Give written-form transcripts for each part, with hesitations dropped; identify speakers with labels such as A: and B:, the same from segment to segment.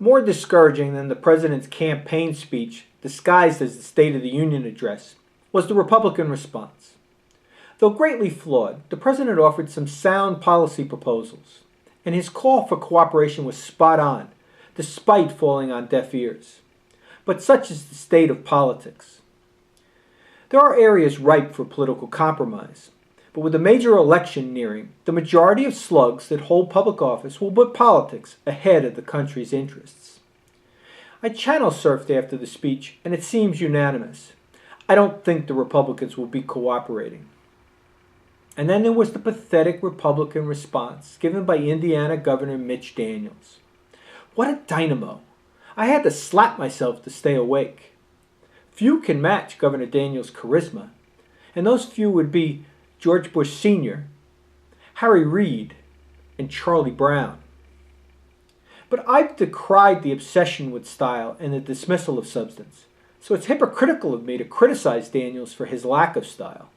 A: More discouraging than the president's campaign speech, disguised as the State of the Union address, was the Republican response. Though greatly flawed, the president offered some sound policy proposals, and his call for cooperation was spot on, despite falling on deaf ears. But such is the state of politics. There are areas ripe for political compromise, but with a major election nearing, the majority of slugs that hold public office will put politics ahead of the country's interests. I channel surfed after the speech, and it seems unanimous. I don't think the Republicans will be cooperating. And then there was the pathetic Republican response given by Indiana Governor Mitch Daniels. What a dynamo! I had to slap myself to stay awake. Few can match Governor Daniels' charisma, and those few would be George Bush Sr., Harry Reid, and Charlie Brown. But I've decried the obsession with style and the dismissal of substance, so it's hypocritical of me to criticize Daniels for his lack of style.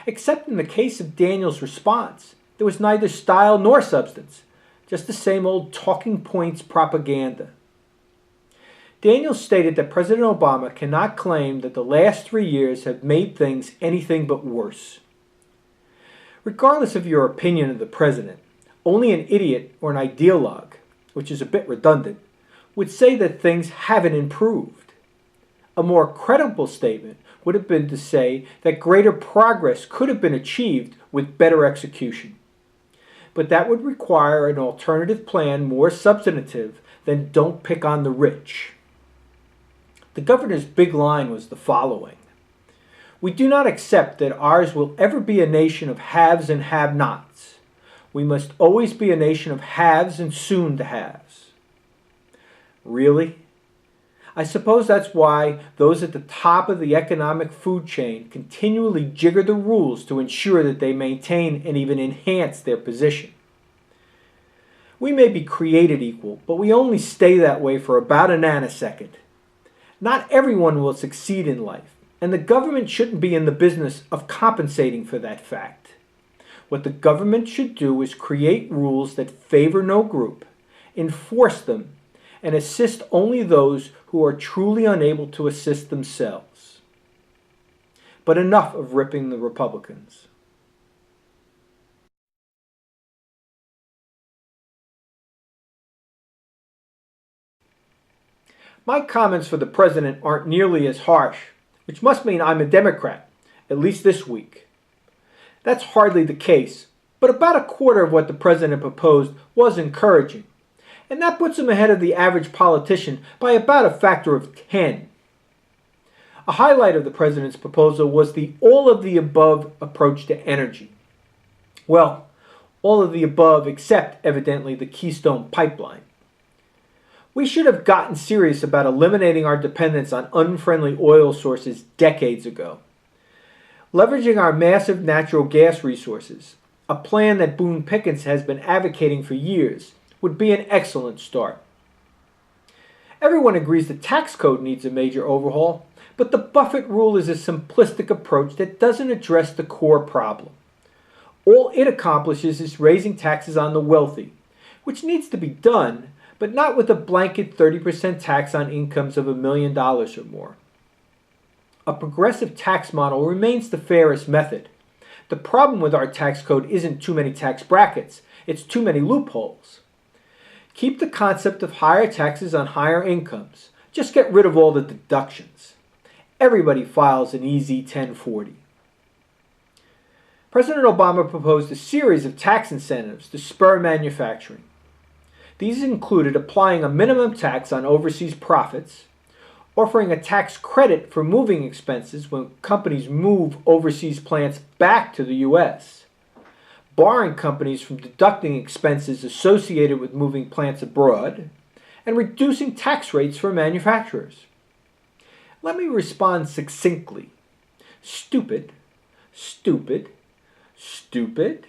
A: Except in the case of Daniels' response, there was neither style nor substance, just the same old talking points propaganda. Daniels stated that President Obama cannot claim that the last 3 years have made things anything but worse. Regardless of your opinion of the president, only an idiot or an ideologue, which is a bit redundant, would say that things haven't improved. A more credible statement would have been to say that greater progress could have been achieved with better execution. But that would require an alternative plan more substantive than "don't pick on the rich." The governor's big line was the following: "We do not accept that ours will ever be a nation of haves and have-nots. We must always be a nation of haves and soon-to-haves." Really? I suppose that's why those at the top of the economic food chain continually jigger the rules to ensure that they maintain and even enhance their position. We may be created equal, but we only stay that way for about a nanosecond. Not everyone will succeed in life, and the government shouldn't be in the business of compensating for that fact. What the government should do is create rules that favor no group, enforce them, and assist only those who are truly unable to assist themselves. But enough of ripping the Republicans. My comments for the president aren't nearly as harsh, which must mean I'm a Democrat, at least this week. That's hardly the case, but about a quarter of what the president proposed was encouraging, and that puts him ahead of the average politician by about a factor of 10. A highlight of the president's proposal was the all-of-the-above approach to energy. Well, all of the above except, evidently, the Keystone Pipeline. We should have gotten serious about eliminating our dependence on unfriendly oil sources decades ago. Leveraging our massive natural gas resources, a plan that Boone Pickens has been advocating for years, would be an excellent start. Everyone agrees the tax code needs a major overhaul, but the Buffett rule is a simplistic approach that doesn't address the core problem. All it accomplishes is raising taxes on the wealthy, which needs to be done, but not with a blanket 30% tax on incomes of $1 million or more. A progressive tax model remains the fairest method. The problem with our tax code isn't too many tax brackets, it's too many loopholes. Keep the concept of higher taxes on higher incomes. Just get rid of all the deductions. Everybody files an EZ 1040. President Obama proposed a series of tax incentives to spur manufacturing. These included applying a minimum tax on overseas profits, offering a tax credit for moving expenses when companies move overseas plants back to the U.S., barring companies from deducting expenses associated with moving plants abroad, and reducing tax rates for manufacturers. Let me respond succinctly. Stupid, stupid, stupid,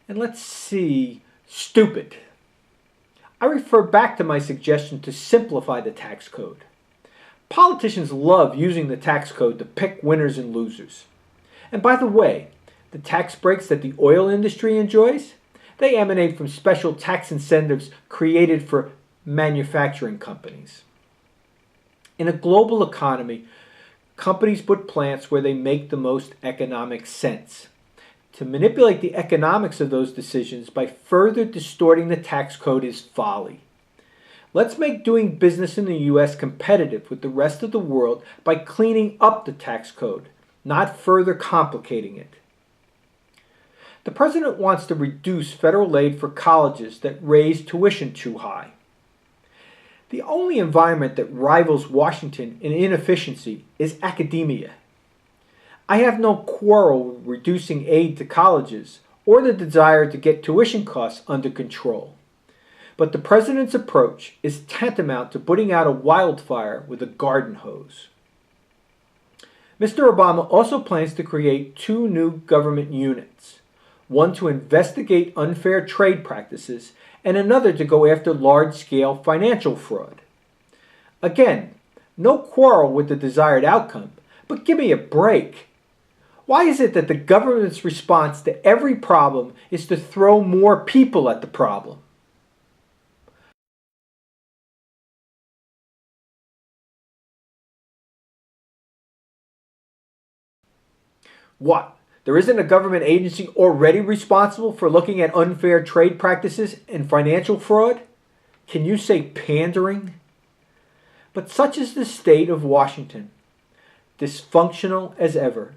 A: and let's see, stupid. I refer back to my suggestion to simplify the tax code. Politicians love using the tax code to pick winners and losers. And by the way, the tax breaks that the oil industry enjoys, they emanate from special tax incentives created for manufacturing companies. In a global economy, companies put plants where they make the most economic sense. To manipulate the economics of those decisions by further distorting the tax code is folly. Let's make doing business in the U.S. competitive with the rest of the world by cleaning up the tax code, not further complicating it. The president wants to reduce federal aid for colleges that raise tuition too high. The only environment that rivals Washington in inefficiency is academia. I have no quarrel with reducing aid to colleges or the desire to get tuition costs under control. But the president's approach is tantamount to putting out a wildfire with a garden hose. Mr. Obama also plans to create 2 new government units, one to investigate unfair trade practices and another to go after large-scale financial fraud. Again, no quarrel with the desired outcome, but give me a break. Why is it that the government's response to every problem is to throw more people at the problem? What? There isn't a government agency already responsible for looking at unfair trade practices and financial fraud? Can you say pandering? But such is the state of Washington, dysfunctional as ever.